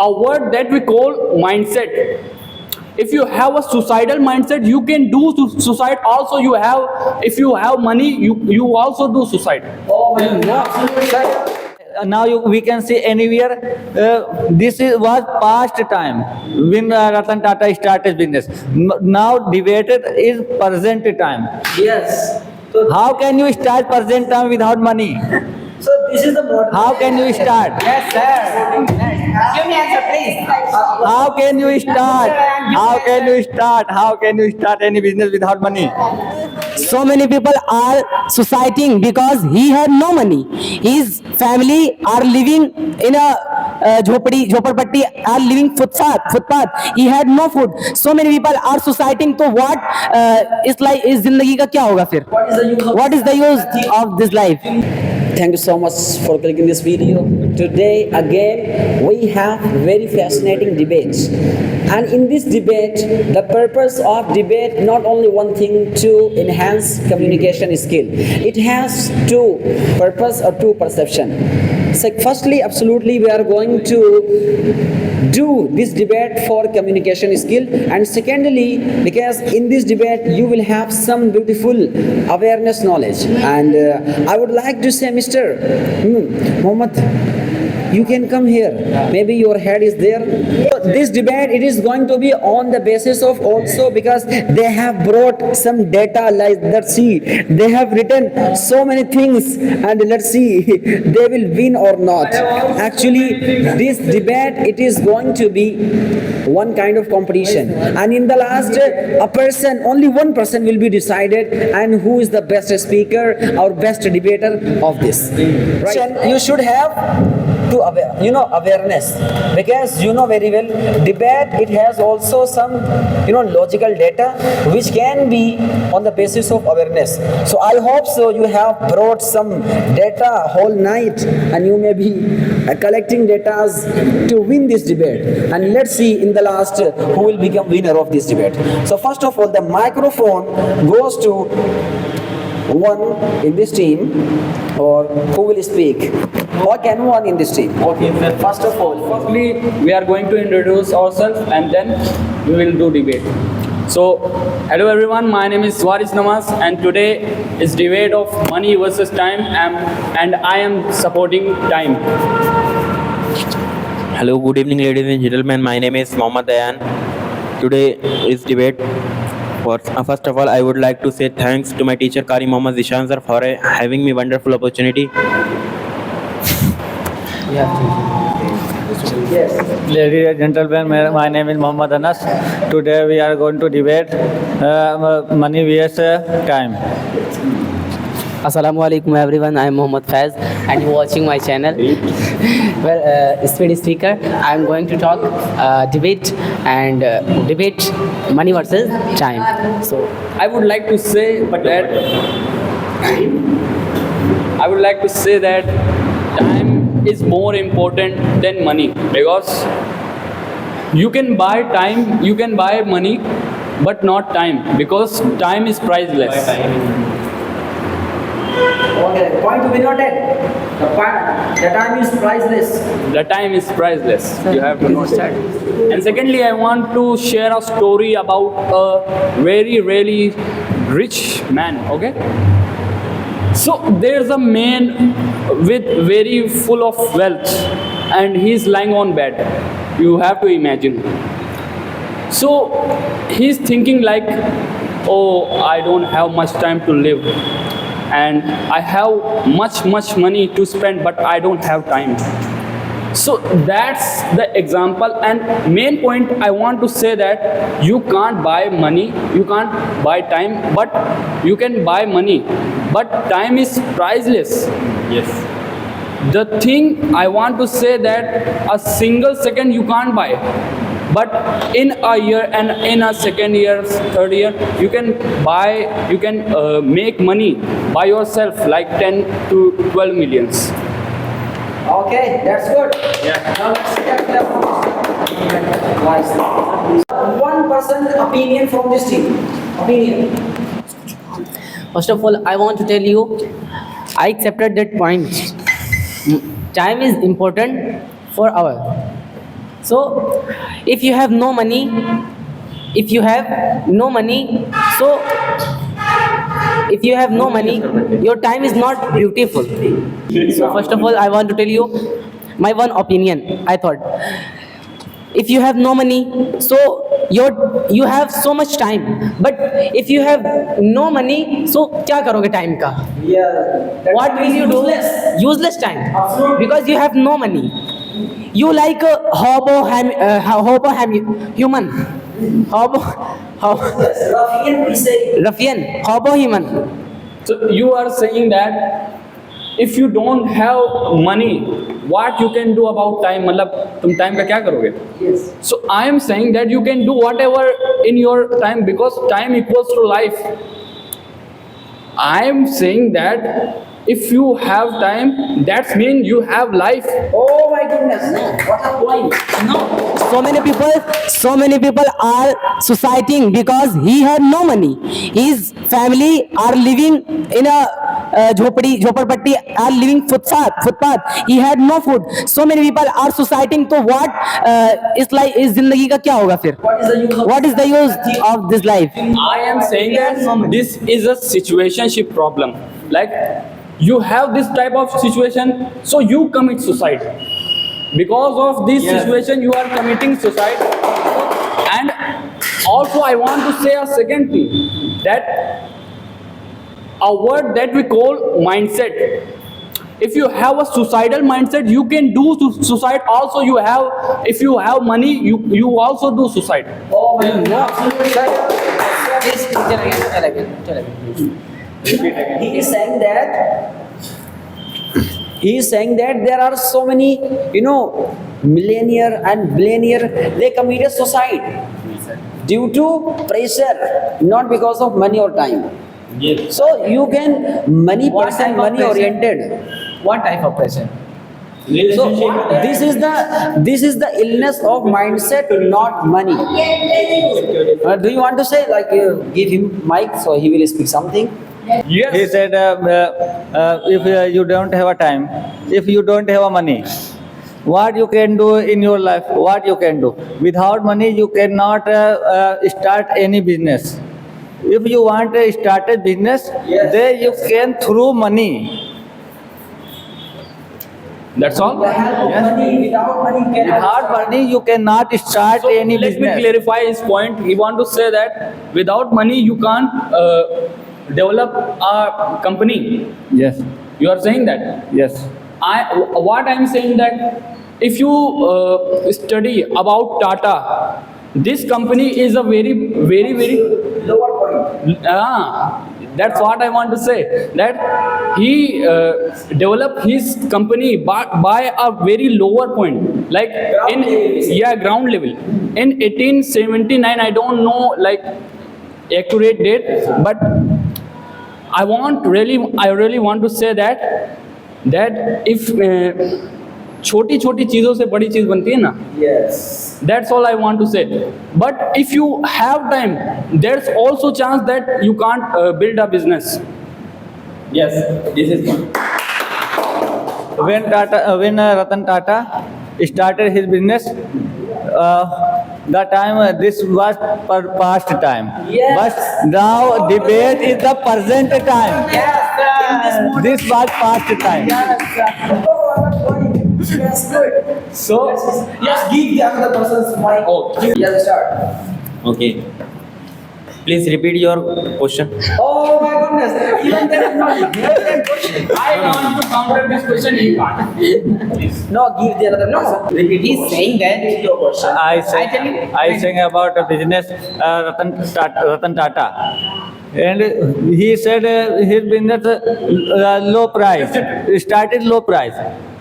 a word that we call mindset. If you have a suicidal mindset, you can do suicide. Also, you have, if you have money, you also do suicide. Oh my God. Now we can see anywhere this was past time when Ratan Tata started business. Now debated is present time. Yes. So, How can you start present time without money? so this is the model. How can you start? Yes, sir. Give me answer, please. How can you start? How can you start? How can you start any business without money? So many people are suiciding because he had no money. His family are living in a jhoparpatti, are living footpath. He had no food. So many people are suiciding. So what is like is जिंदगी का क्या होगा फिर? What is the use of this life? Thank you so much for clicking this video. Today again we have very fascinating debates, and in this debate the purpose of debate not only one thing to enhance communication skill. It has two purpose or two perception. So firstly, absolutely we are going to do this debate for communication skill, and secondly because in this debate you will have some beautiful awareness knowledge. And I would like to say, Mr. Mohammed, you can come here. Maybe your head is there. So this debate, it is going to be on the basis of also because they have brought some data. Like, let's see, they have written so many things, and let's see they will win or not. Actually, this debate, it is going to be one kind of competition, and in the last a person, only one person will be decided, and who is the best speaker or best debater of this. Right? You should have to awareness, because you know very well debate, it has also some logical data which can be on the basis of awareness. So I hope so you have brought some data whole night, and you may be collecting data to win this debate, and let's see in the last who will become winner of this debate. So first of all, the microphone goes to one in this team, or who will speak, or can one in this team? Okay, then First of all, firstly, we are going to introduce ourselves and then we will do debate. So, hello everyone, my name is Waris Namaz, and today is debate of money versus time, and I am supporting time. Hello, good evening, ladies and gentlemen. My name is Mohammad Dayan. Today is debate. First of all, I would like to say thanks to my teacher Kari Mohammad Zishan sir for having me wonderful opportunity. Ladies and gentlemen, my name is Muhammad Anas. Today we are going to debate money vs time. Assalamualaikum everyone. I am Mohammad Faiz and you are watching my channel. Well, speed speaker. I am going to talk debate money versus time. So I would like to say that time is more important than money, because you can buy time, you can buy money, but not time, because time is priceless. okay, point to be noted. The time is priceless. The time is priceless. You have to know that. And secondly, I want to share a story about a very, really rich man. Okay. So there's a man with very full of wealth, and he's lying on bed. You have to imagine. So he's thinking like, oh, I don't have much time to live, and I have much money to spend, but I don't have time. So that's the example, and main point I want to say that you can't buy money, you can't buy time, but you can buy money, but time is priceless. Yes. The thing I want to say that a single second you can't buy, but in a year and in a second year, third year, you can buy, you can make money by yourself like 10 to 12 millions. Okay, that's good. Yeah. Now let's get the one person opinion from this team. Opinion. first of all, I want to tell you, I accepted that point. Time is important for our. So, if you have no money, if you have no money, so if you have no money, your time is not beautiful. So, first of all, I want to tell you my one opinion. I thought, if you have no money, so you have so much time, but if you have no money, so क्या करोगे time का? What will you do? Useless time, because you have no money. You like a human, ruffian, hobo human. So you are saying that if you don't have money, what you can do about time? मतलब तुम time का क्या करोगे? Yes. So I am saying that you can do whatever in your time, because time equals to life. I am saying that if you have time, that means you have life. Oh my goodness. What a point. No, so many people are suiciding because he had no money. His family are living in a झोपड़पट्टी, are living footpath. He had no food. So many people are suiciding. So what इस जिंदगी का क्या होगा फिर? What is the use of What is the use of this life? I am saying that this is a situationship problem. Like you have this type of situation, so you commit suicide. Because of this situation, you are committing suicide. And also, I want to say a second thing, that a word that we call mindset. If you have a suicidal mindset, you can do suicide. Also, you have, if you have money, you also do suicide. Oh my goodness. He is saying that there are so many, millionaire and billionaire, they committed suicide due to pressure, not because of money or time. Yes. So you can money person, money oriented. What type of pressure? So this is the illness of mindset, not money. Do you want to say, like, give him mic so he will speak something? Yes. He said, if you don't have a time, if you don't have a money, what you can do in your life? What you can do? Without money, you cannot start any business. If you want to start a business, then you can through money. That's all. Money, without money, Without money, you cannot start So any let business. me clarify his point. He want to say that without money you can't develop a company. Yes, You are saying that. yes. What I am saying that if you study about Tata, this company is a very lower point. that's what I want to say. That he developed his company by a very lower point, like ground level. In 1879, I don't know like accurate date, but I really want to say that if छोटी छोटी चीज़ों से बड़ी चीज़ बनती है ना. Yes. That's all I want to say. But if you have time, there's also chance that you can't build a business. Yes, this is one. When Ratan Tata started his business, the time this was past time. Yes. But now debate is the present time. Yes. This was past time. Yes, good. So, Yes, give the other person's mic. Okay. Yes, start. Okay. Please repeat your question. Oh my goodness. Even there is not a question. I want to counter this question. You can't. No, give the other person. Repeat. He's saying that your question. I sang about a business, Ratan Tata, and he said his business low price, started low price.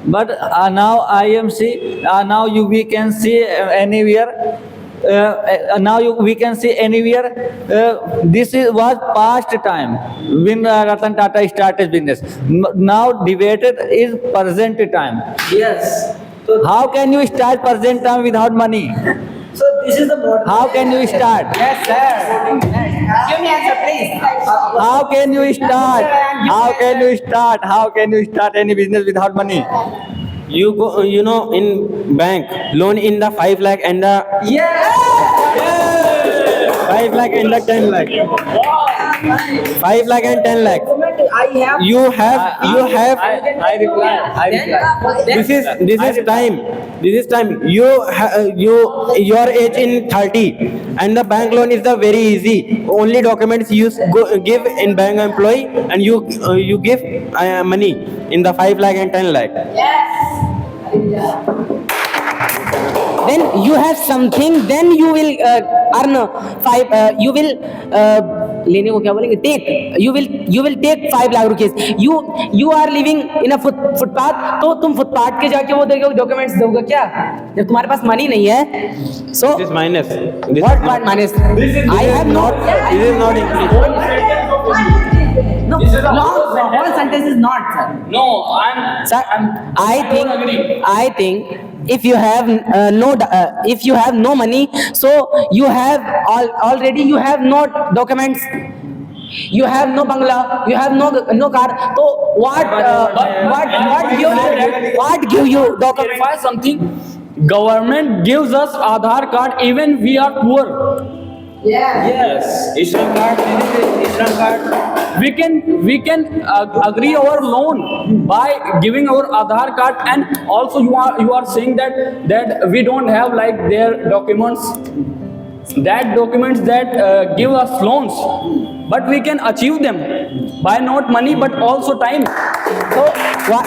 But now IMC, we can see anywhere. We can see anywhere. This was past time when Ratan Tata started business. Now debated is present time. Yes. So, How can you start present time without money? so this is the model. How can you start? yes, sir. Give me answer, please. How can you start? How can you start? How can you start any business without money? You go, in bank, loan in the 5 lakh and the 5 lakh and the 10 lakh. 5 lakh and 10 lakh. I have. You have. I reply. This is time. This is time. Your age in 30, and the bank loan is the very easy. Only documents you give in bank employee, and you give money in the 5 lakh and 10 lakh. Then you have something, then you will earn you will लेने को क्या बोलेंगे, take, you will take 5 lakh rupees. You are living in a footpath, तो तुम footpath के जाके वो देखो डॉक्यूमेंट्स दोगे क्या जब तुम्हारे पास मनी नहीं है? So This is minus. what part minus? I have not. This is not English. No, all sentence is not, sir. No, I'm. Sir, I think if you have if you have no money, so you have already you have no documents, you have no bangla, you have no car. So what give you documents? Clarify something. Government gives us Aadhaar card even we are poor. Yes. Ishram card. We can agree our loan by giving our Aadhaar card, and also you are saying that we don't have like their documents, that documents that give us loans, but we can achieve them by not money but also time. So what?